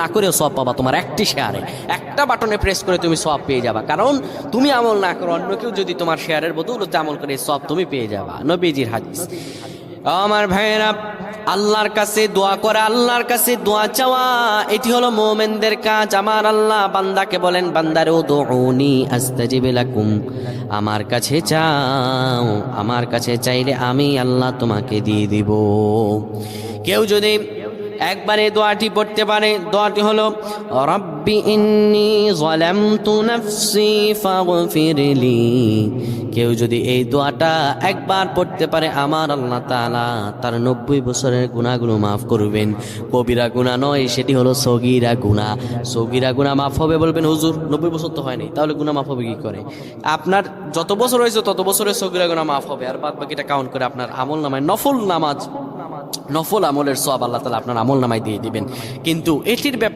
না করেও সওয়াব পাবা তোমার একটি শেয়ারে, একটা বাটনে প্রেস করে তুমি সওয়াব পেয়ে যাবা। কারণ তুমি আমল না করো, অন্য কেউ যদি তোমার শেয়ারের বদৌলতে আমল করে সওয়াব তুমি পেয়ে যাবা। নবীজির হাদিস। আমার ভাইয়েরা, আল্লাহর কাছে দোয়া করা, আল্লাহর কাছে দোয়া চাওয়া, এটি হলো মুমিনদের কাজ। আমার আল্লাহ বান্দাকে বলেন, বান্দারে উদউনি আস্তাজিব লাকুম, আমার কাছে চাও, আমার কাছে চাইলে আমি আল্লাহ তোমাকে দিয়ে দিব। কেউ যদি একবারে দোয়াটি পড়তে পারে, দোয়াটি হলো রব্বি ইন্নী যালামতু নাফসি ফাগফিরলি। কেউ যদি এই দোয়াটা একবার পড়তে পারে, আমার আল্লাহ তাআলা তার 90 বছরের গুনাহগুলো মাফ করবেন। কবিরা গুনাহ নয়, সেটি হলো সগীরা গুনাহ। সগীরা গুনাহ মাফ হবে। বলবেন হুজুর 90 বছর তো হয়নি, তাহলে গুনাহ মাফ হবে কি করে? আপনার যত বছর হয়েছে তত বছরের সগীরা গুনাহ মাফ হবে, আর বাদ বাকিটা কাউন্ট করে আপনার আমল নামায় নফল নামাজ, নফল আমলের সওয়াব আল্লাহ তাআলা আপনার আমল নামায় দিয়ে দিবেন। কিন্তু এটির ব্যাপারে